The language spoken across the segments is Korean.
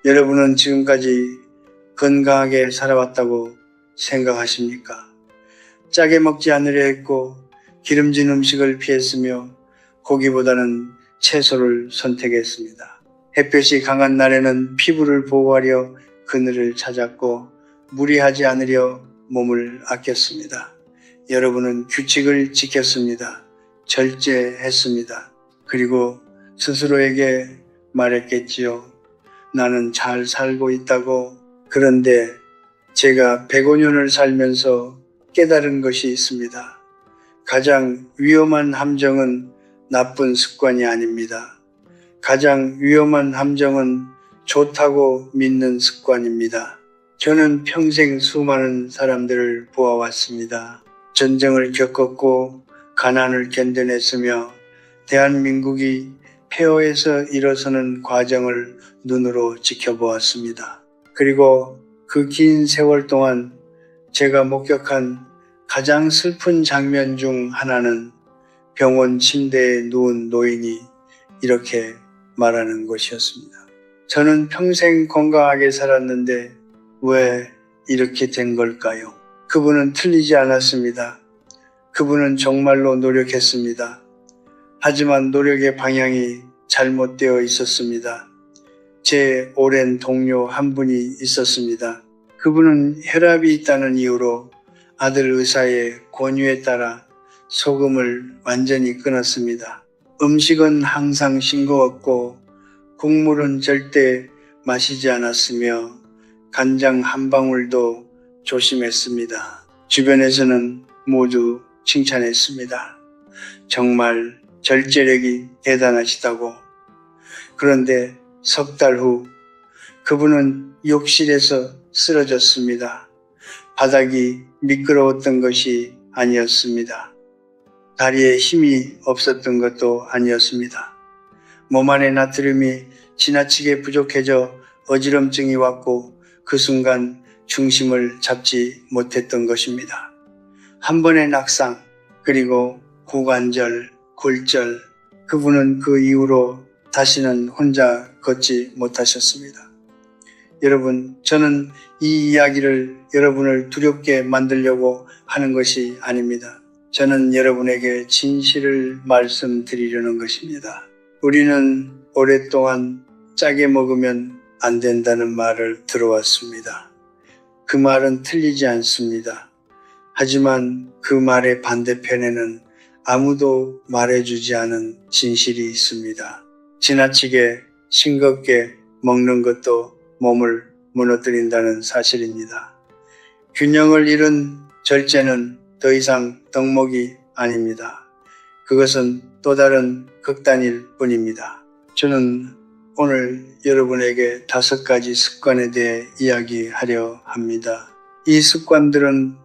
여러분은 지금까지 건강하게 살아왔다고 생각하십니까? 짜게 먹지 않으려 했고 기름진 음식을 피했으며 고기보다는 채소를 선택했습니다. 햇볕이 강한 날에는 피부를 보호하려 그늘을 찾았고 무리하지 않으려 몸을 아꼈습니다. 여러분은 규칙을 지켰습니다. 절제했습니다. 그리고 스스로에게 말했겠지요. 나는 잘 살고 있다고. 그런데 제가 105년을 살면서 깨달은 것이 있습니다. 가장 위험한 함정은 나쁜 습관이 아닙니다. 가장 위험한 함정은 좋다고 믿는 습관입니다. 저는 평생 수많은 사람들을 보아왔습니다. 전쟁을 겪었고 가난을 견뎌냈으며 대한민국이 폐허에서 일어서는 과정을 눈으로 지켜보았습니다. 그리고 그 긴 세월 동안 제가 목격한 가장 슬픈 장면 중 하나는 병원 침대에 누운 노인이 이렇게 말하는 것이었습니다. 저는 평생 건강하게 살았는데 왜 이렇게 된 걸까요? 그분은 틀리지 않았습니다. 그분은 정말로 노력했습니다. 하지만 노력의 방향이 잘못되어 있었습니다. 제 오랜 동료 한 분이 있었습니다. 그분은 혈압이 있다는 이유로 아들 의사의 권유에 따라 소금을 완전히 끊었습니다. 음식은 항상 싱거웠고 국물은 절대 마시지 않았으며 간장 한 방울도 조심했습니다. 주변에서는 모두 칭찬했습니다. 정말 절제력이 대단하시다고. 그런데 석 달 후 그분은 욕실에서 쓰러졌습니다. 바닥이 미끄러웠던 것이 아니었습니다. 다리에 힘이 없었던 것도 아니었습니다. 몸 안에 나트륨이 지나치게 부족해져 어지럼증이 왔고 그 순간 중심을 잡지 못했던 것입니다. 한 번의 낙상, 그리고 고관절, 골절, 그분은 그 이후로 다시는 혼자 걷지 못하셨습니다. 여러분, 저는 이 이야기를 여러분을 두렵게 만들려고 하는 것이 아닙니다. 저는 여러분에게 진실을 말씀드리려는 것입니다. 우리는 오랫동안 짜게 먹으면 안 된다는 말을 들어왔습니다. 그 말은 틀리지 않습니다. 하지만 그 말의 반대편에는 아무도 말해주지 않은 진실이 있습니다. 지나치게 싱겁게 먹는 것도 몸을 무너뜨린다는 사실입니다. 균형을 잃은 절제는 더 이상 덕목이 아닙니다. 그것은 또 다른 극단일 뿐입니다. 저는 오늘 여러분에게 5가지 습관에 대해 이야기하려 합니다. 이 습관들은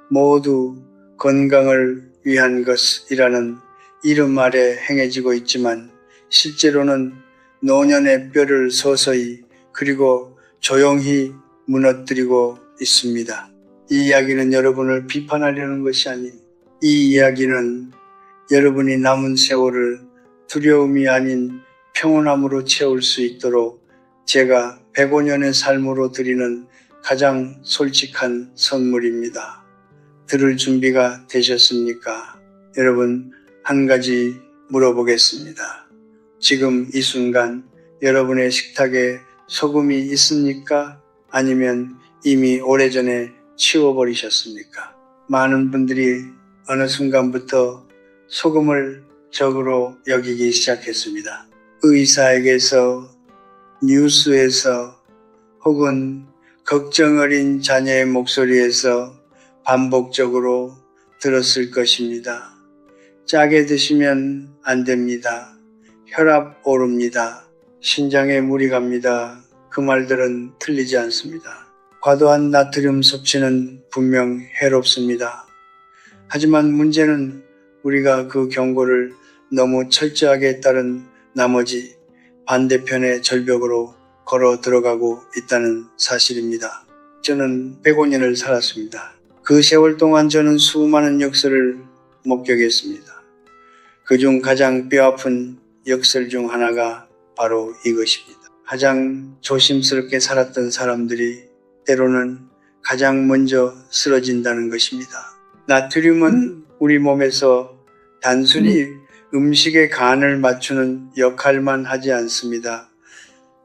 모두 건강을 위한 것이라는 이름 아래 행해지고 있지만 실제로는 노년의 뼈를 서서히 그리고 조용히 무너뜨리고 있습니다. 이 이야기는 여러분을 비판하려는 것이 아닌, 이 이야기는 여러분이 남은 세월을 두려움이 아닌 평온함으로 채울 수 있도록 제가 105년의 삶으로 드리는 가장 솔직한 선물입니다. 들을 준비가 되셨습니까? 여러분, 한 가지 물어보겠습니다. 지금 이 순간 여러분의 식탁에 소금이 있습니까? 아니면 이미 오래전에 치워버리셨습니까? 많은 분들이 어느 순간부터 소금을 적으로 여기기 시작했습니다. 의사에게서, 뉴스에서, 혹은 걱정 어린 자녀의 목소리에서 반복적으로 들었을 것입니다. 짜게 드시면 안 됩니다. 혈압 오릅니다. 신장에 무리 갑니다. 그 말들은 틀리지 않습니다. 과도한 나트륨 섭취는 분명 해롭습니다. 하지만 문제는 우리가 그 경고를 너무 철저하게 따른 나머지 반대편의 절벽으로 걸어 들어가고 있다는 사실입니다. 저는 105년을 살았습니다. 그 세월 동안 저는 수많은 역설을 목격했습니다. 그중 가장 뼈아픈 역설 중 하나가 바로 이것입니다. 가장 조심스럽게 살았던 사람들이 때로는 가장 먼저 쓰러진다는 것입니다. 나트륨은 우리 몸에서 단순히 음식의 간을 맞추는 역할만 하지 않습니다.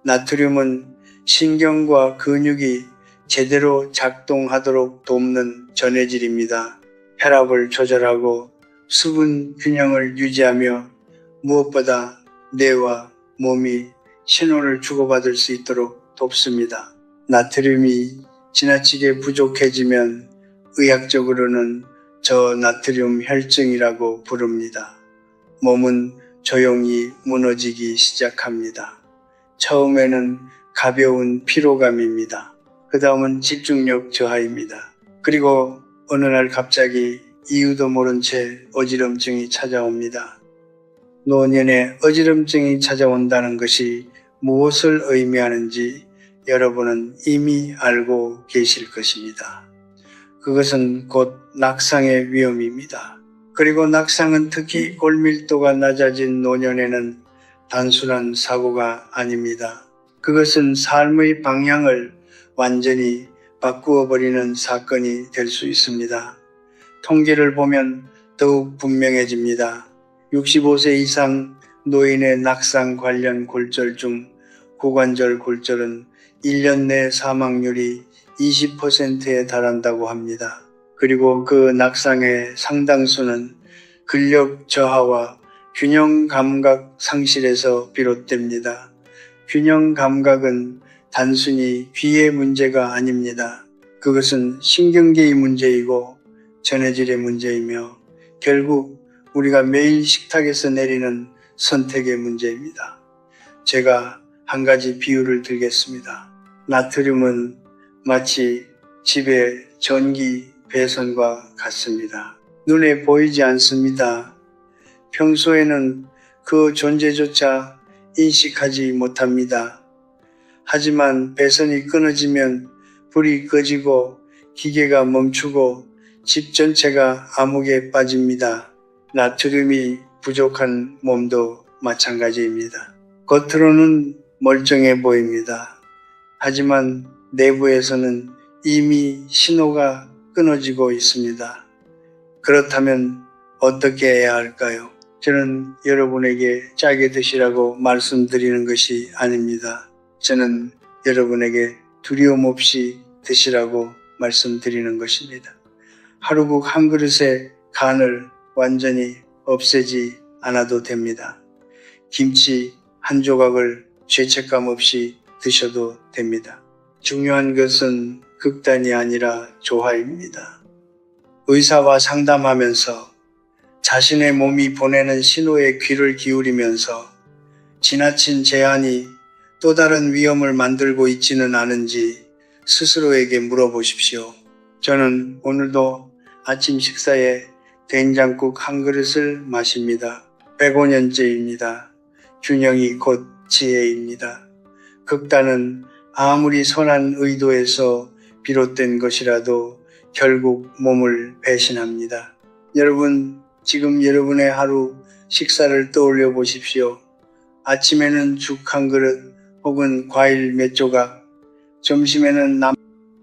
나트륨은 신경과 근육이 제대로 작동하도록 돕는 전해질입니다. 혈압을 조절하고 수분 균형을 유지하며 무엇보다 뇌와 몸이 신호를 주고받을 수 있도록 돕습니다. 나트륨이 지나치게 부족해지면 의학적으로는 저나트륨 혈증이라고 부릅니다. 몸은 조용히 무너지기 시작합니다. 처음에는 가벼운 피로감입니다. 그 다음은 집중력 저하입니다. 그리고 어느 날 갑자기 이유도 모른 채 어지럼증이 찾아옵니다. 노년에 어지럼증이 찾아온다는 것이 무엇을 의미하는지 여러분은 이미 알고 계실 것입니다. 그것은 곧 낙상의 위험입니다. 그리고 낙상은 특히 골밀도가 낮아진 노년에는 단순한 사고가 아닙니다. 그것은 삶의 방향을 완전히 바꾸어 버리는 사건이 될 수 있습니다. 통계를 보면 더욱 분명해집니다. 65세 이상 노인의 낙상 관련 골절 중 고관절 골절은 1년 내 사망률이 20%에 달한다고 합니다. 그리고 그 낙상의 상당수는 근력 저하와 균형 감각 상실에서 비롯됩니다. 균형 감각은 단순히 귀의 문제가 아닙니다. 그것은 신경계의 문제이고 전해질의 문제이며 결국 우리가 매일 식탁에서 내리는 선택의 문제입니다. 제가 한 가지 비유를 들겠습니다. 나트륨은 마치 집의 전기 배선과 같습니다. 눈에 보이지 않습니다. 평소에는 그 존재조차 인식하지 못합니다. 하지만 배선이 끊어지면 불이 꺼지고 기계가 멈추고 집 전체가 암흑에 빠집니다. 나트륨이 부족한 몸도 마찬가지입니다. 겉으로는 멀쩡해 보입니다. 하지만 내부에서는 이미 신호가 끊어지고 있습니다. 그렇다면 어떻게 해야 할까요? 저는 여러분에게 짜게 드시라고 말씀드리는 것이 아닙니다. 저는 여러분에게 두려움 없이 드시라고 말씀드리는 것입니다. 하루국 한 그릇의 간을 완전히 없애지 않아도 됩니다. 김치 한 조각을 죄책감 없이 드셔도 됩니다. 중요한 것은 극단이 아니라 조화입니다. 의사와 상담하면서 자신의 몸이 보내는 신호에 귀를 기울이면서 지나친 제한이 또 다른 위험을 만들고 있지는 않은지 스스로에게 물어보십시오. 저는 오늘도 아침 식사에 된장국 한 그릇을 마십니다. 105년째입니다. 균형이 곧 지혜입니다. 극단은 아무리 선한 의도에서 비롯된 것이라도 결국 몸을 배신합니다. 여러분, 지금 여러분의 하루 식사를 떠올려 보십시오. 아침에는 죽 한 그릇 혹은 과일 몇 조각, 점심에는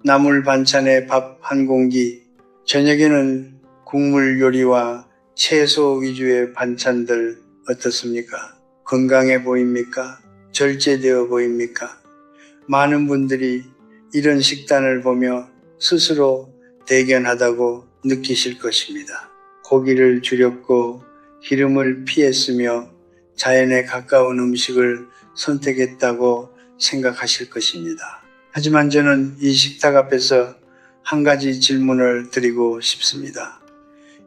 나물 반찬에 밥 한 공기, 저녁에는 국물 요리와 채소 위주의 반찬들 어떻습니까? 건강해 보입니까? 절제되어 보입니까? 많은 분들이 이런 식단을 보며 스스로 대견하다고 느끼실 것입니다. 고기를 줄였고 기름을 피했으며 자연에 가까운 음식을 선택했다고 생각하실 것입니다. 하지만 저는 이 식탁 앞에서 한 가지 질문을 드리고 싶습니다.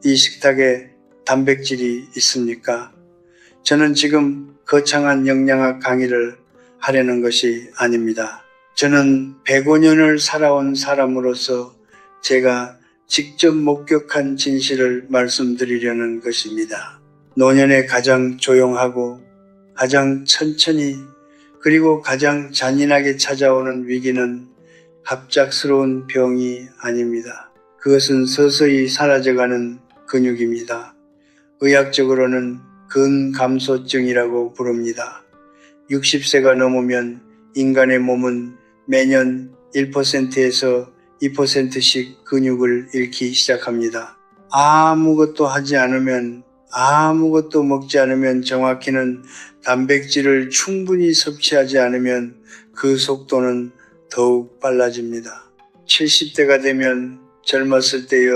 이 식탁에 단백질이 있습니까? 저는 지금 거창한 영양학 강의를 하려는 것이 아닙니다. 저는 105년을 살아온 사람으로서 제가 직접 목격한 진실을 말씀드리려는 것입니다. 노년에 가장 조용하고 가장 천천히 그리고 가장 잔인하게 찾아오는 위기는 갑작스러운 병이 아닙니다. 그것은 서서히 사라져가는 근육입니다. 의학적으로는 근감소증이라고 부릅니다. 60세가 넘으면 인간의 몸은 매년 1%에서 2%씩 근육을 잃기 시작합니다. 아무것도 하지 않으면, 아무것도 먹지 않으면, 정확히는 단백질을 충분히 섭취하지 않으면 그 속도는 더욱 빨라집니다. 70대가 되면 젊었을 때의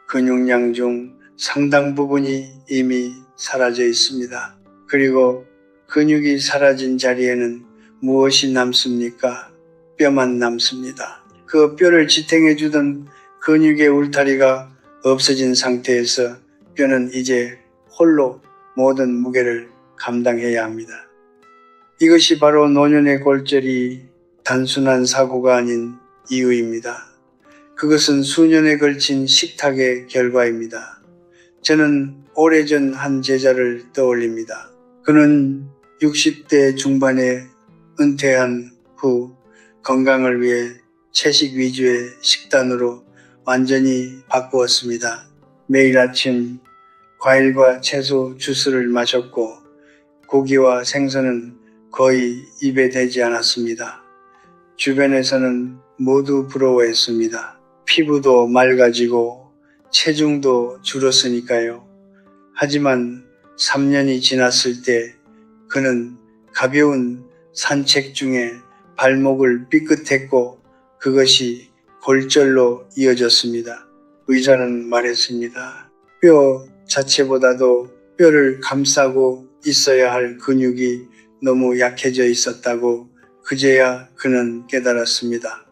근육량 중 상당 부분이 이미 사라져 있습니다. 그리고 근육이 사라진 자리에는 무엇이 남습니까? 뼈만 남습니다. 그 뼈를 지탱해 주던 근육의 울타리가 없어진 상태에서 뼈는 이제 홀로 모든 무게를 감당해야 합니다. 이것이 바로 노년의 골절이 단순한 사고가 아닌 이유입니다. 그것은 수년에 걸친 식탁의 결과입니다. 저는 오래전 한 제자를 떠올립니다. 그는 60대 중반에 은퇴한 후 건강을 위해 채식 위주의 식단으로 완전히 바꾸었습니다. 매일 아침 과일과 채소 주스를 마셨고 고기와 생선은 거의 입에 대지 않았습니다. 주변에서는 모두 부러워했습니다. 피부도 맑아지고 체중도 줄었으니까요. 하지만 3년이 지났을 때 그는 가벼운 산책 중에 발목을 삐끗했고 그것이 골절로 이어졌습니다. 의사는 말했습니다. 뼈 자체보다도 뼈를 감싸고 있어야 할 근육이 너무 약해져 있었다고 그제야 그는 깨달았습니다.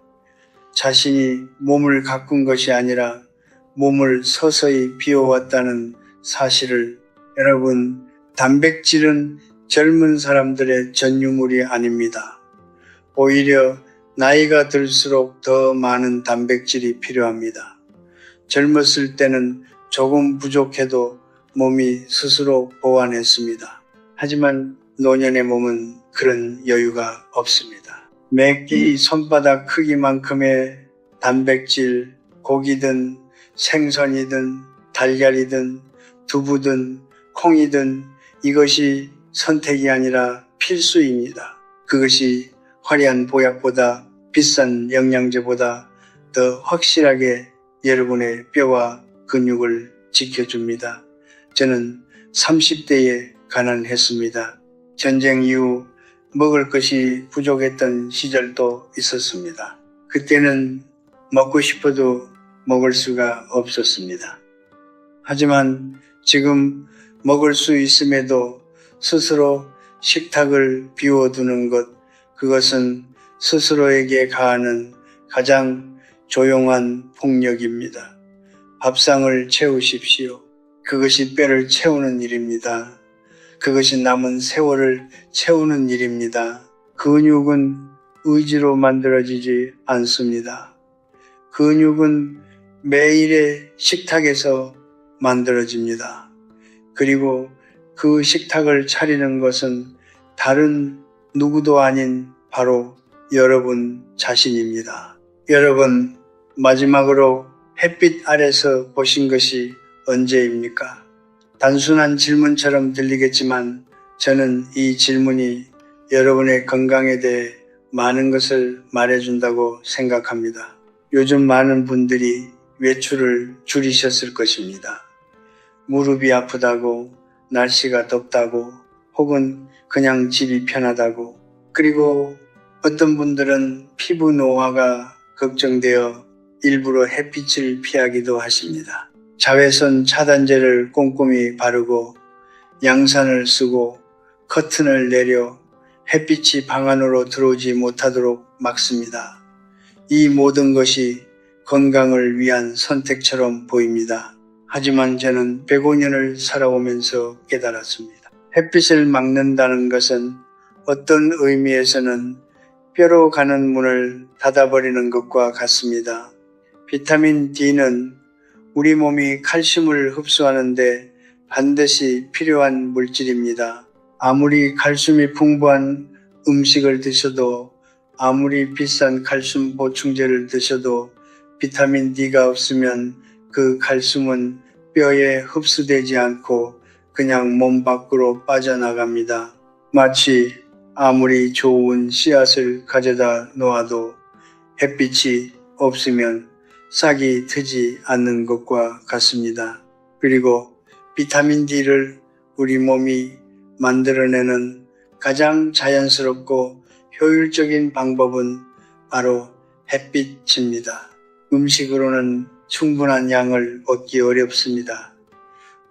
자신이 몸을 가꾼 것이 아니라 몸을 서서히 비워왔다는 사실을. 여러분, 단백질은 젊은 사람들의 전유물이 아닙니다. 오히려 나이가 들수록 더 많은 단백질이 필요합니다. 젊었을 때는 조금 부족해도 몸이 스스로 보완했습니다. 하지만 노년의 몸은 그런 여유가 없습니다. 매끼 손바닥 크기만큼의 단백질, 고기든 생선이든 달걀이든 두부든 콩이든 이것이 선택이 아니라 필수입니다. 그것이 화려한 보약보다 비싼 영양제보다 더 확실하게 여러분의 뼈와 근육을 지켜줍니다. 저는 30대에 가난했습니다. 전쟁 이후 먹을 것이 부족했던 시절도 있었습니다. 그때는 먹고 싶어도 먹을 수가 없었습니다. 하지만 지금 먹을 수 있음에도 스스로 식탁을 비워두는 것, 그것은 스스로에게 가하는 가장 조용한 폭력입니다. 밥상을 채우십시오. 그것이 뼈를 채우는 일입니다. 그것이 남은 세월을 채우는 일입니다. 근육은 의지로 만들어지지 않습니다. 근육은 매일의 식탁에서 만들어집니다. 그리고 그 식탁을 차리는 것은 다른 누구도 아닌 바로 여러분 자신입니다. 여러분, 마지막으로 햇빛 아래서 보신 것이 언제입니까? 단순한 질문처럼 들리겠지만 저는 이 질문이 여러분의 건강에 대해 많은 것을 말해준다고 생각합니다. 요즘 많은 분들이 외출을 줄이셨을 것입니다. 무릎이 아프다고, 날씨가 덥다고, 혹은 그냥 집이 편하다고, 그리고 어떤 분들은 피부 노화가 걱정되어 일부러 햇빛을 피하기도 하십니다. 자외선 차단제를 꼼꼼히 바르고 양산을 쓰고 커튼을 내려 햇빛이 방 안으로 들어오지 못하도록 막습니다. 이 모든 것이 건강을 위한 선택처럼 보입니다. 하지만 저는 105년을 살아오면서 깨달았습니다. 햇빛을 막는다는 것은 어떤 의미에서는 뼈로 가는 문을 닫아버리는 것과 같습니다. 비타민 D는 우리 몸이 칼슘을 흡수하는데 반드시 필요한 물질입니다. 아무리 칼슘이 풍부한 음식을 드셔도, 아무리 비싼 칼슘 보충제를 드셔도 비타민 D가 없으면 그 칼슘은 뼈에 흡수되지 않고 그냥 몸 밖으로 빠져나갑니다. 마치 아무리 좋은 씨앗을 가져다 놓아도 햇빛이 없으면 싹이 트지 않는 것과 같습니다. 그리고 비타민 D를 우리 몸이 만들어내는 가장 자연스럽고 효율적인 방법은 바로 햇빛입니다. 음식으로는 충분한 양을 얻기 어렵습니다.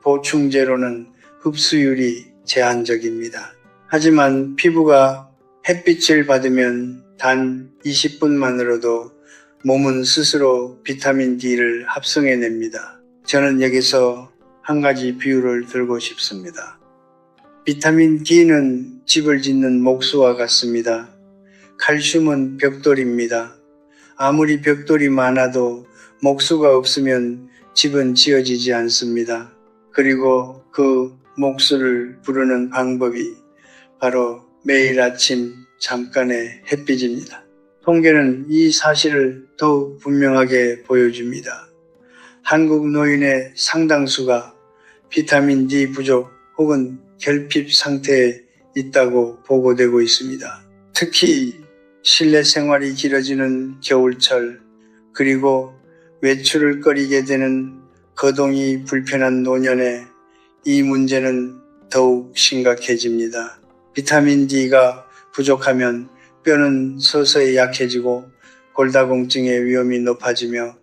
보충제로는 흡수율이 제한적입니다. 하지만 피부가 햇빛을 받으면 단 20분만으로도 몸은 스스로 비타민 D를 합성해냅니다. 저는 여기서 한 가지 비유를 들고 싶습니다. 비타민 D는 집을 짓는 목수와 같습니다. 칼슘은 벽돌입니다. 아무리 벽돌이 많아도 목수가 없으면 집은 지어지지 않습니다. 그리고 그 목수를 부르는 방법이 바로 매일 아침 잠깐의 햇빛입니다. 통계는 이 사실을 더욱 분명하게 보여줍니다. 한국 노인의 상당수가 비타민 D 부족 혹은 결핍 상태에 있다고 보고되고 있습니다. 특히 실내 생활이 길어지는 겨울철, 그리고 외출을 꺼리게 되는 거동이 불편한 노년에 이 문제는 더욱 심각해집니다. 비타민 D가 부족하면 뼈는 서서히 약해지고 골다공증의 위험이 높아지며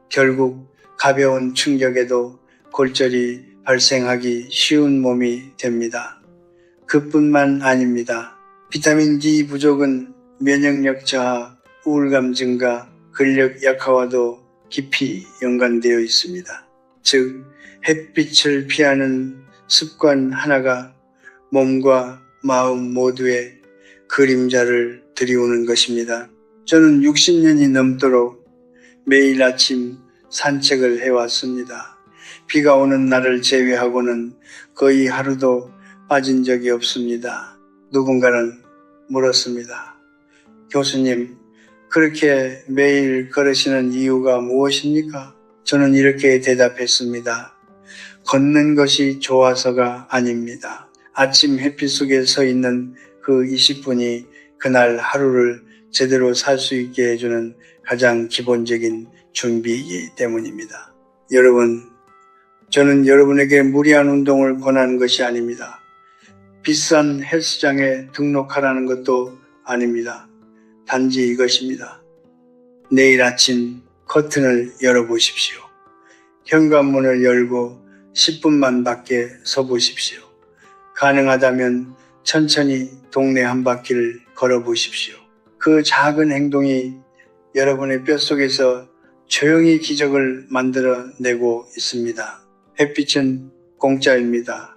결국 가벼운 충격에도 골절이 발생하기 쉬운 몸이 됩니다. 그뿐만 아닙니다. 비타민 D 부족은 면역력 저하, 우울감 증가, 근력 약화와도 깊이 연관되어 있습니다. 즉, 햇빛을 피하는 습관 하나가 몸과 마음 모두에 그림자를 들이오는 것입니다. 저는 60년이 넘도록 매일 아침 산책을 해왔습니다. 비가 오는 날을 제외하고는 거의 하루도 빠진 적이 없습니다. 누군가는 물었습니다. 교수님, 그렇게 매일 걸으시는 이유가 무엇입니까? 저는 이렇게 대답했습니다. 걷는 것이 좋아서가 아닙니다. 아침 햇빛 속에 서 있는 그 20분이 그날 하루를 제대로 살 수 있게 해주는 가장 기본적인 준비이기 때문입니다. 여러분, 저는 여러분에게 무리한 운동을 권하는 것이 아닙니다. 비싼 헬스장에 등록하라는 것도 아닙니다. 단지 이것입니다. 내일 아침 커튼을 열어보십시오. 현관문을 열고 10분만 밖에 서보십시오. 가능하다면 천천히 동네 한 바퀴를 걸어보십시오. 그 작은 행동이 여러분의 뼛속에서 조용히 기적을 만들어내고 있습니다. 햇빛은 공짜입니다.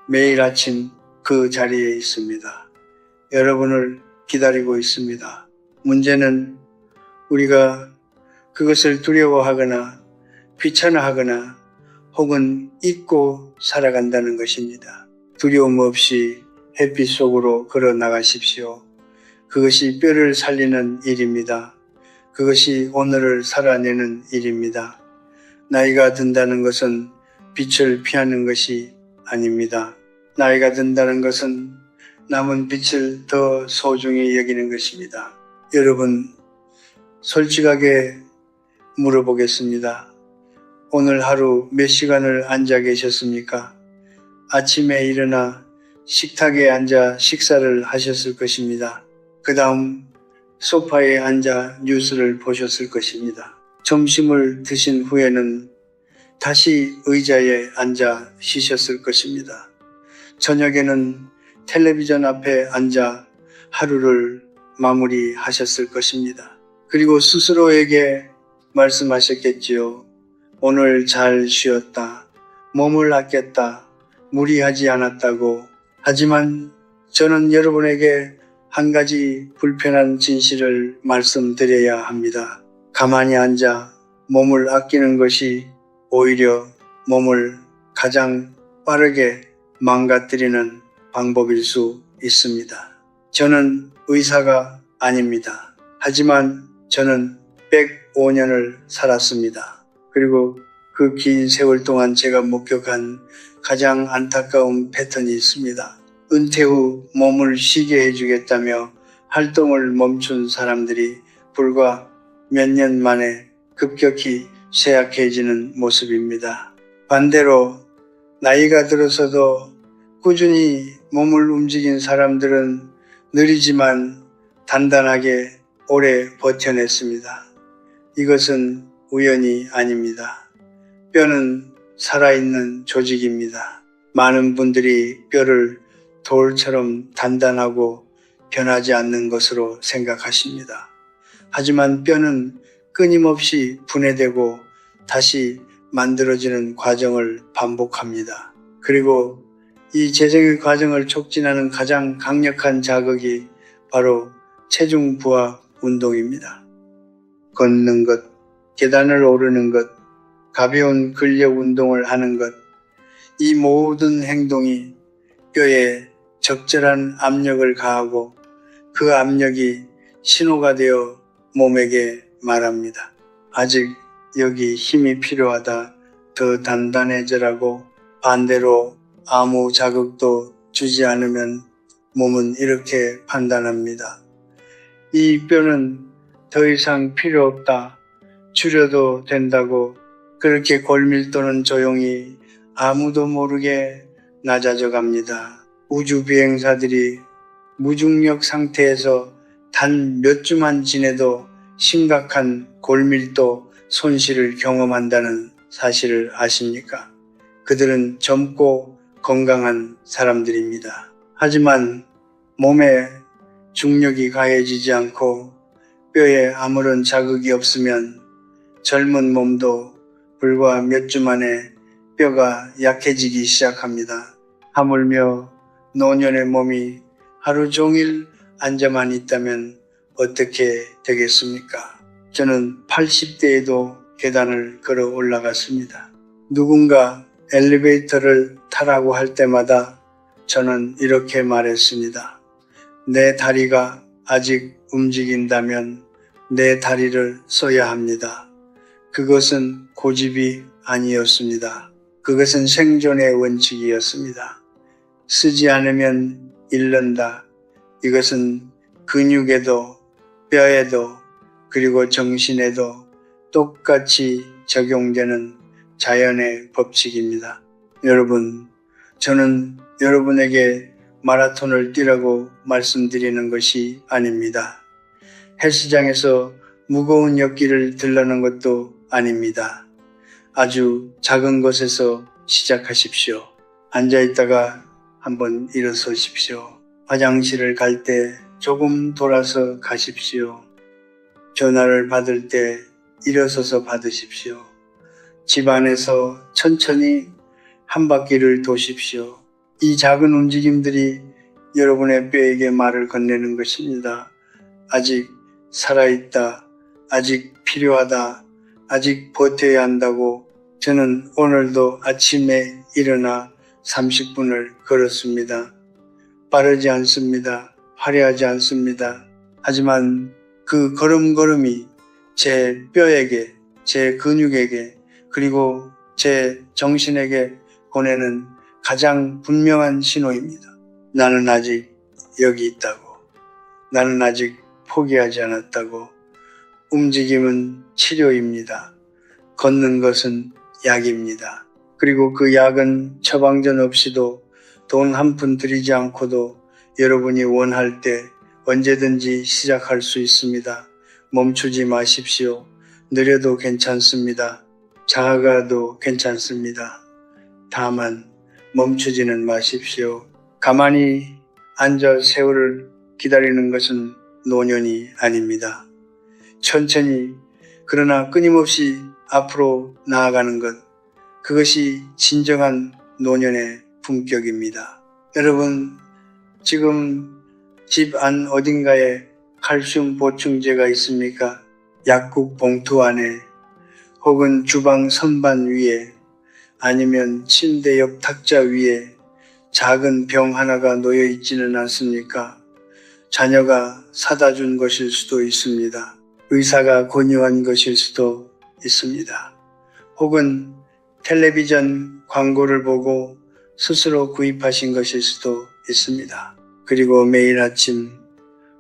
매일 아침 그 자리에 있습니다. 여러분을 기다리고 있습니다. 문제는 우리가 그것을 두려워하거나 귀찮아하거나 혹은 잊고 살아간다는 것입니다. 두려움 없이 햇빛 속으로 걸어 나가십시오. 그것이 뼈를 살리는 일입니다. 그것이 오늘을 살아내는 일입니다. 나이가 든다는 것은 빛을 피하는 것이 아닙니다. 나이가 든다는 것은 남은 빛을 더 소중히 여기는 것입니다. 여러분, 솔직하게 물어보겠습니다. 오늘 하루 몇 시간을 앉아 계셨습니까? 아침에 일어나 식탁에 앉아 식사를 하셨을 것입니다. 그 다음 소파에 앉아 뉴스를 보셨을 것입니다. 점심을 드신 후에는 다시 의자에 앉아 쉬셨을 것입니다. 저녁에는 텔레비전 앞에 앉아 하루를 마무리하셨을 것입니다. 그리고 스스로에게 말씀하셨겠지요. 오늘 잘 쉬었다. 몸을 아꼈다. 무리하지 않았다고. 하지만 저는 여러분에게 한 가지 불편한 진실을 말씀드려야 합니다. 가만히 앉아 몸을 아끼는 것이 오히려 몸을 가장 빠르게 망가뜨리는 방법일 수 있습니다. 저는 의사가 아닙니다. 하지만 저는 105년을 살았습니다. 그리고 그 긴 세월 동안 제가 목격한 가장 안타까운 패턴이 있습니다. 은퇴 후 몸을 쉬게 해주겠다며 활동을 멈춘 사람들이 불과 몇 년 만에 급격히 쇠약해지는 모습입니다. 반대로 나이가 들어서도 꾸준히 몸을 움직인 사람들은 느리지만 단단하게 오래 버텨냈습니다. 이것은 우연이 아닙니다. 뼈는 살아있는 조직입니다. 많은 분들이 뼈를 돌처럼 단단하고 변하지 않는 것으로 생각하십니다. 하지만 뼈는 끊임없이 분해되고 다시 만들어지는 과정을 반복합니다. 그리고 이 재생의 과정을 촉진하는 가장 강력한 자극이 바로 체중 부하 운동입니다. 걷는 것, 계단을 오르는 것, 가벼운 근력 운동을 하는 것, 이 모든 행동이 뼈에 적절한 압력을 가하고 그 압력이 신호가 되어 몸에게 말합니다. 아직 여기 힘이 필요하다. 더 단단해져라고. 반대로 아무 자극도 주지 않으면 몸은 이렇게 판단합니다. 이 뼈는 더 이상 필요 없다. 줄여도 된다고. 그렇게 골밀도는 조용히 아무도 모르게 낮아져 갑니다. 우주 비행사들이 무중력 상태에서 단 몇 주만 지내도 심각한 골밀도 손실을 경험한다는 사실을 아십니까? 그들은 젊고 건강한 사람들입니다. 하지만 몸에 중력이 가해지지 않고 뼈에 아무런 자극이 없으면 젊은 몸도 불과 몇 주 만에 뼈가 약해지기 시작합니다. 하물며 노년의 몸이 하루 종일 앉아만 있다면 어떻게 되겠습니까? 저는 80대에도 계단을 걸어 올라갔습니다. 누군가 엘리베이터를 타라고 할 때마다 저는 이렇게 말했습니다. 내 다리가 아직 움직인다면 내 다리를 써야 합니다. 그것은 고집이 아니었습니다. 그것은 생존의 원칙이었습니다. 쓰지 않으면 잃는다. 이것은 근육에도 뼈에도 그리고 정신에도 똑같이 적용되는 자연의 법칙입니다. 여러분, 저는 여러분에게 마라톤을 뛰라고 말씀드리는 것이 아닙니다. 헬스장에서 무거운 역기를 들라는 것도 아닙니다. 아주 작은 것에서 시작하십시오. 앉아있다가 한번 일어서십시오. 화장실을 갈 때 조금 돌아서 가십시오. 전화를 받을 때 일어서서 받으십시오. 집 안에서 천천히 한 바퀴를 도십시오. 이 작은 움직임들이 여러분의 뼈에게 말을 건네는 것입니다. 아직 살아있다. 아직 필요하다. 아직 버텨야 한다고. 저는 오늘도 아침에 일어나 30분을 걸었습니다. 빠르지 않습니다. 화려하지 않습니다. 하지만 그 걸음걸음이 제 뼈에게, 제 근육에게, 그리고 제 정신에게 보내는 가장 분명한 신호입니다. 나는 아직 여기 있다고. 나는 아직 포기하지 않았다고. 움직임은 치료입니다. 걷는 것은 약입니다. 그리고 그 약은 처방전 없이도 돈 한 푼 들이지 않고도 여러분이 원할 때 언제든지 시작할 수 있습니다. 멈추지 마십시오. 느려도 괜찮습니다. 작아도 괜찮습니다. 다만 멈추지는 마십시오. 가만히 앉아 세월을 기다리는 것은 노년이 아닙니다. 천천히 그러나 끊임없이 앞으로 나아가는 것, 그것이 진정한 노년의 품격입니다. 여러분, 지금 집 안 어딘가에 칼슘 보충제가 있습니까? 약국 봉투 안에 혹은 주방 선반 위에 아니면 침대 옆 탁자 위에 작은 병 하나가 놓여 있지는 않습니까? 자녀가 사다 준 것일 수도 있습니다. 의사가 권유한 것일 수도 있습니다. 혹은 텔레비전 광고를 보고 스스로 구입하신 것일 수도 있습니다. 그리고 매일 아침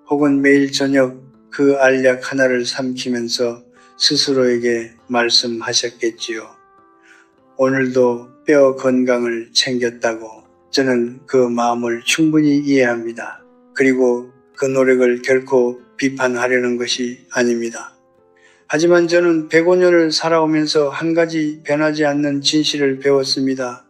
혹은 매일 저녁 그 알약 하나를 삼키면서 스스로에게 말씀하셨겠지요. 오늘도 뼈 건강을 챙겼다고. 저는 그 마음을 충분히 이해합니다. 그리고 그 노력을 결코 비판하려는 것이 아닙니다. 하지만 저는 105년을 살아오면서 한 가지 변하지 않는 진실을 배웠습니다.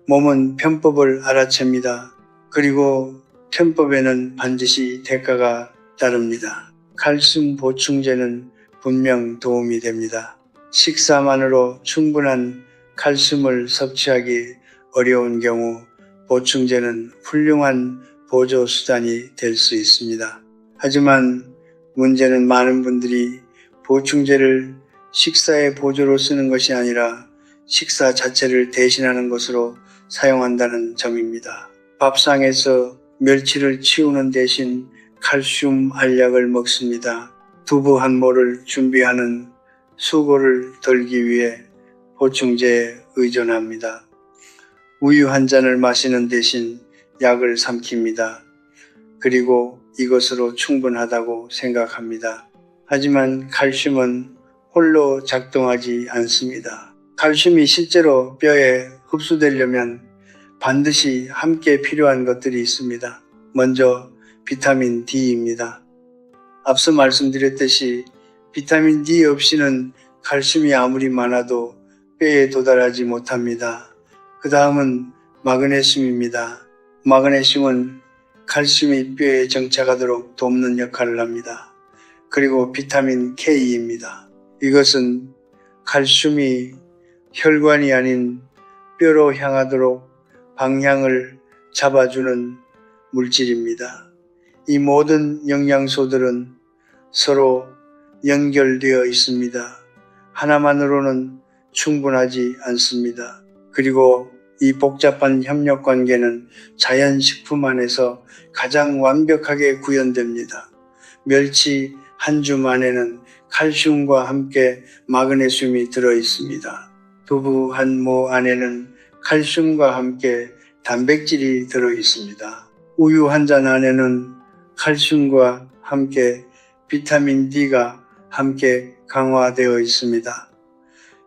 몸은 편법을 알아챕니다. 그리고 편법에는 반드시 대가가 따릅니다. 칼슘 보충제는 분명 도움이 됩니다. 식사만으로 충분한 칼슘을 섭취하기 어려운 경우 보충제는 훌륭한 보조 수단이 될 수 있습니다. 하지만 문제는 많은 분들이 보충제를 식사의 보조로 쓰는 것이 아니라 식사 자체를 대신하는 것으로 사용한다는 점입니다. 밥상에서 멸치를 치우는 대신 칼슘 알약을 먹습니다. 두부 한 모를 준비하는 수고를 덜기 위해 보충제에 의존합니다. 우유 한 잔을 마시는 대신 약을 삼킵니다. 그리고 이것으로 충분하다고 생각합니다. 하지만 칼슘은 홀로 작동하지 않습니다. 칼슘이 실제로 뼈에 흡수되려면 반드시 함께 필요한 것들이 있습니다. 먼저 비타민 D입니다. 앞서 말씀드렸듯이 비타민 D 없이는 칼슘이 아무리 많아도 뼈에 도달하지 못합니다. 그 다음은 마그네슘입니다. 마그네슘은 칼슘이 뼈에 정착하도록 돕는 역할을 합니다. 그리고 비타민 K입니다. 이것은 칼슘이 혈관이 아닌 뼈로 향하도록 방향을 잡아주는 물질입니다. 이 모든 영양소들은 서로 연결되어 있습니다. 하나만으로는 충분하지 않습니다. 그리고 이 복잡한 협력 관계는 자연식품 안에서 가장 완벽하게 구현됩니다. 멸치 한 줌 안에는 칼슘과 함께 마그네슘이 들어 있습니다. 두부 한 모 안에는 칼슘과 함께 단백질이 들어 있습니다. 우유 한 잔 안에는 칼슘과 함께 비타민 D가 함께 강화되어 있습니다.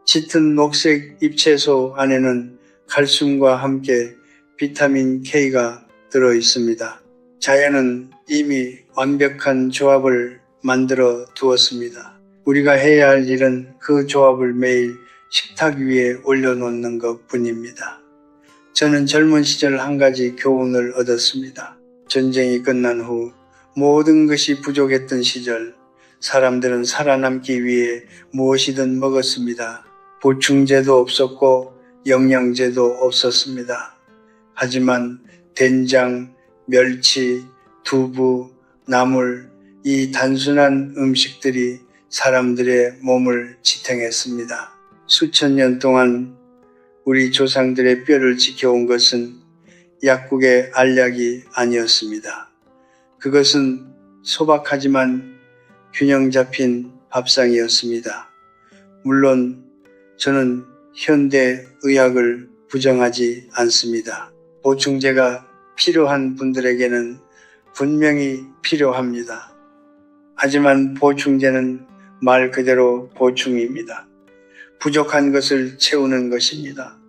짙은 녹색 잎채소 안에는 칼슘과 함께 비타민 K가 들어 있습니다. 자연은 이미 완벽한 조합을 만들어 두었습니다. 우리가 해야 할 일은 그 조합을 매일 식탁 위에 올려놓는 것 뿐입니다. 저는 젊은 시절 한 가지 교훈을 얻었습니다. 전쟁이 끝난 후 모든 것이 부족했던 시절, 사람들은 살아남기 위해 무엇이든 먹었습니다. 보충제도 없었고 영양제도 없었습니다. 하지만 된장, 멸치, 두부, 나물, 이 단순한 음식들이 사람들의 몸을 지탱했습니다. 수천 년 동안 우리 조상들의 뼈를 지켜온 것은 약국의 알약이 아니었습니다. 그것은 소박하지만 균형 잡힌 밥상이었습니다. 물론 저는 현대 의학을 부정하지 않습니다. 보충제가 필요한 분들에게는 분명히 필요합니다. 하지만 보충제는 말 그대로 보충입니다. 부족한 것을 채우는 것입니다.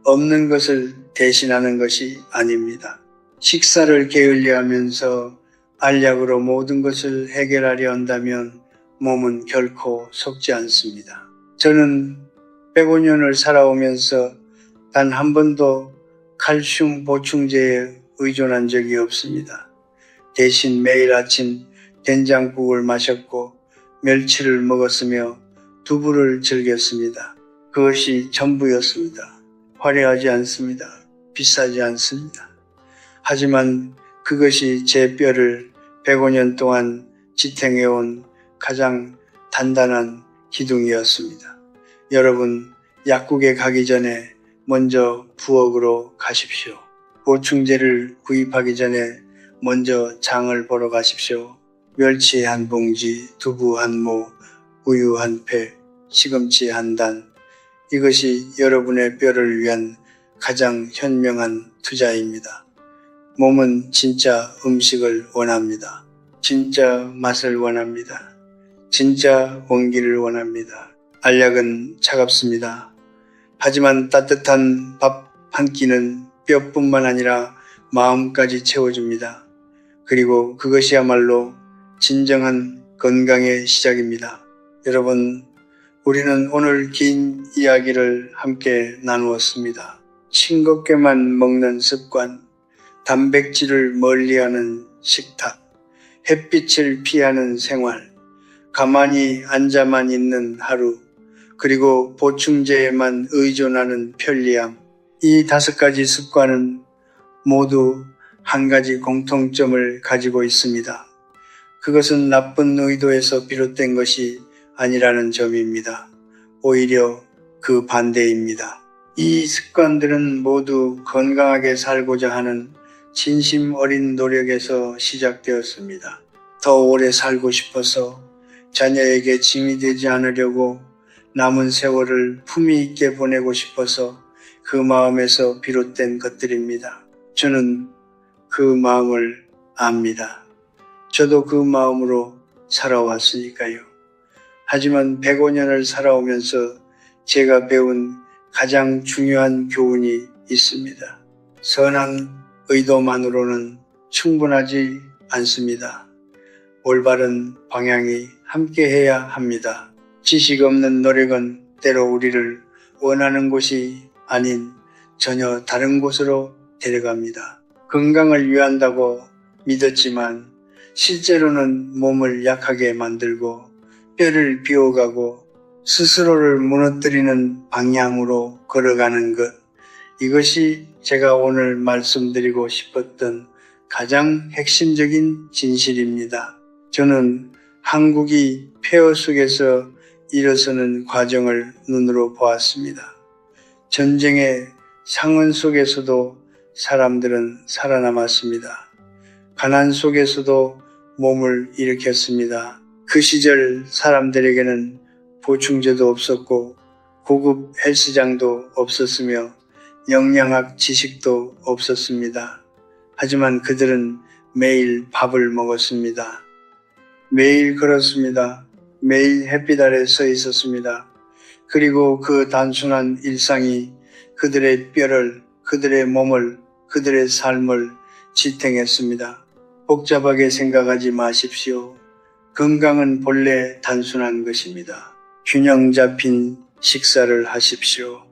없는 것을 대신하는 것이 아닙니다. 식사를 게을리하면서 알약으로 모든 것을 해결하려 한다면 몸은 결코 속지 않습니다. 저는 105년을 살아오면서 단 한 번도 칼슘 보충제에 의존한 적이 없습니다. 대신 매일 아침 된장국을 마셨고 멸치를 먹었으며 두부를 즐겼습니다. 그것이 전부였습니다. 화려하지 않습니다. 비싸지 않습니다. 하지만 그것이 제 뼈를 105년 동안 지탱해온 가장 단단한 기둥이었습니다. 여러분, 약국에 가기 전에 먼저 부엌으로 가십시오. 보충제를 구입하기 전에 먼저 장을 보러 가십시오. 멸치 한 봉지, 두부 한 모, 우유 한 팩, 시금치 한 단. 이것이 여러분의 뼈를 위한 가장 현명한 투자입니다. 몸은 진짜 음식을 원합니다. 진짜 맛을 원합니다. 진짜 원기를 원합니다. 알약은 차갑습니다. 하지만 따뜻한 밥 한 끼는 뼈뿐만 아니라 마음까지 채워줍니다. 그리고 그것이야말로 진정한 건강의 시작입니다. 여러분, 우리는 오늘 긴 이야기를 함께 나누었습니다. 싱겁게만 먹는 습관, 단백질을 멀리하는 식탁, 햇빛을 피하는 생활, 가만히 앉아만 있는 하루, 그리고 보충제에만 의존하는 편리함. 이 5가지 습관은 모두 한 가지 공통점을 가지고 있습니다. 그것은 나쁜 의도에서 비롯된 것이 아니라는 점입니다. 오히려 그 반대입니다. 이 습관들은 모두 건강하게 살고자 하는 진심 어린 노력에서 시작되었습니다. 더 오래 살고 싶어서, 자녀에게 짐이 되지 않으려고, 남은 세월을 품위 있게 보내고 싶어서 그 마음에서 비롯된 것들입니다. 저는 그 마음을 압니다. 저도 그 마음으로 살아왔으니까요. 하지만 105년을 살아오면서 제가 배운 가장 중요한 교훈이 있습니다. 선한 의도만으로는 충분하지 않습니다. 올바른 방향이 함께해야 합니다. 지식 없는 노력은 때로 우리를 원하는 곳이 아닌 전혀 다른 곳으로 데려갑니다. 건강을 위한다고 믿었지만 실제로는 몸을 약하게 만들고 뼈를 비워가고 스스로를 무너뜨리는 방향으로 걸어가는 것. 이것이 제가 오늘 말씀드리고 싶었던 가장 핵심적인 진실입니다. 저는 한국이 폐허 속에서 일어서는 과정을 눈으로 보았습니다. 전쟁의 상흔 속에서도 사람들은 살아남았습니다. 가난 속에서도 몸을 일으켰습니다. 그 시절 사람들에게는 보충제도 없었고 고급 헬스장도 없었으며 영양학 지식도 없었습니다. 하지만 그들은 매일 밥을 먹었습니다. 매일 걸었습니다. 매일 햇빛 아래 서 있었습니다. 그리고 그 단순한 일상이 그들의 뼈를, 그들의 몸을, 그들의 삶을 지탱했습니다. 복잡하게 생각하지 마십시오. 건강은 본래 단순한 것입니다. 균형 잡힌 식사를 하십시오.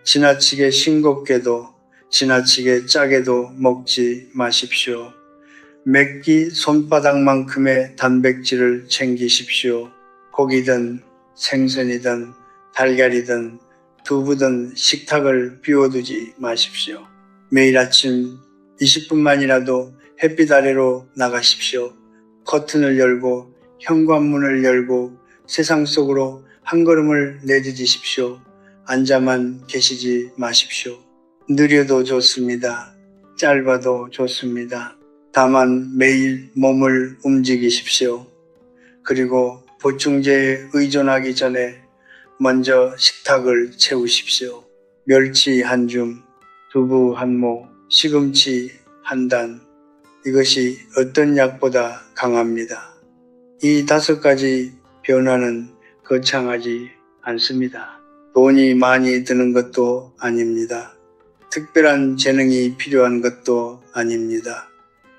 지나치게 싱겁게도 지나치게 짜게도 먹지 마십시오. 맥기 손바닥만큼의 단백질을 챙기십시오. 고기든 생선이든 달걀이든 두부든 식탁을 비워두지 마십시오. 매일 아침 20분만이라도 햇빛 아래로 나가십시오. 커튼을 열고 현관문을 열고 세상 속으로 한 걸음을 내디디십시오. 앉아만 계시지 마십시오. 느려도 좋습니다. 짧아도 좋습니다. 다만 매일 몸을 움직이십시오. 그리고 보충제에 의존하기 전에 먼저 식탁을 채우십시오. 멸치 한 줌, 두부 한 모, 시금치 한 단. 이것이 어떤 약보다 강합니다. 이 5가지 변화는 거창하지 않습니다. 돈이 많이 드는 것도 아닙니다. 특별한 재능이 필요한 것도 아닙니다.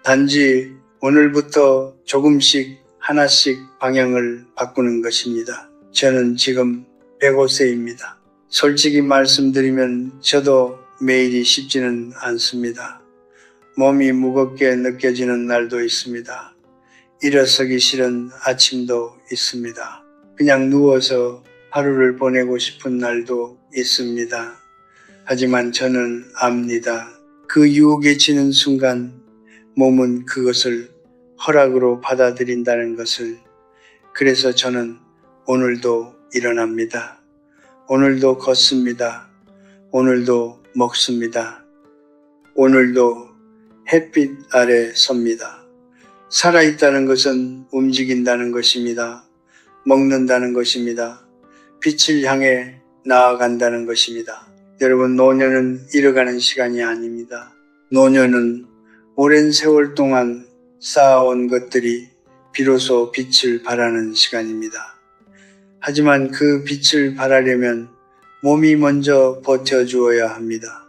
단지 오늘부터 조금씩 하나씩 방향을 바꾸는 것입니다. 저는 지금 105세입니다. 솔직히 말씀드리면 저도 매일이 쉽지는 않습니다. 몸이 무겁게 느껴지는 날도 있습니다. 일어서기 싫은 아침도 있습니다. 그냥 누워서 하루를 보내고 싶은 날도 있습니다. 하지만 저는 압니다. 그 유혹에 지는 순간 몸은 그것을 허락으로 받아들인다는 것을. 그래서 저는 오늘도 일어납니다. 오늘도 걷습니다. 오늘도 먹습니다. 오늘도 햇빛 아래 섭니다. 살아있다는 것은 움직인다는 것입니다. 먹는다는 것입니다. 빛을 향해 나아간다는 것입니다. 여러분, 노년은 잃어가는 시간이 아닙니다. 노년은 오랜 세월 동안 쌓아온 것들이 비로소 빛을 발하는 시간입니다. 하지만 그 빛을 발하려면 몸이 먼저 버텨주어야 합니다.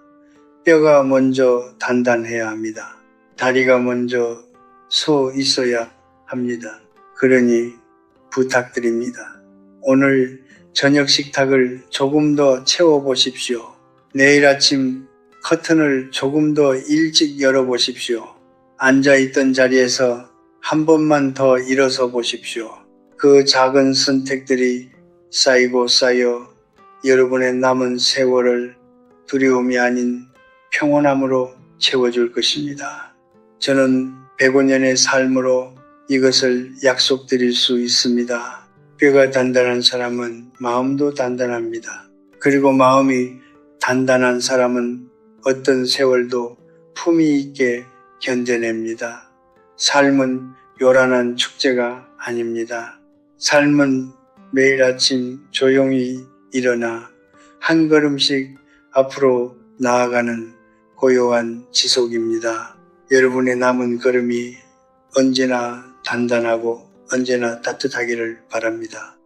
뼈가 먼저 단단해야 합니다. 다리가 먼저 서 있어야 합니다. 그러니 부탁드립니다. 오늘 저녁 식탁을 조금 더 채워보십시오. 내일 아침 커튼을 조금 더 일찍 열어보십시오. 앉아있던 자리에서 한 번만 더 일어서 보십시오. 그 작은 선택들이 쌓이고 쌓여 여러분의 남은 세월을 두려움이 아닌 평온함으로 채워줄 것입니다. 저는 105년의 삶으로 이것을 약속드릴 수 있습니다. 뼈가 단단한 사람은 마음도 단단합니다. 그리고 마음이 단단한 사람은 어떤 세월도 품위 있게 견뎌냅니다. 삶은 요란한 축제가 아닙니다. 삶은 매일 아침 조용히 일어나 한 걸음씩 앞으로 나아가는 고요한 지속입니다. 여러분의 남은 걸음이 언제나 단단하고 언제나 따뜻하기를 바랍니다.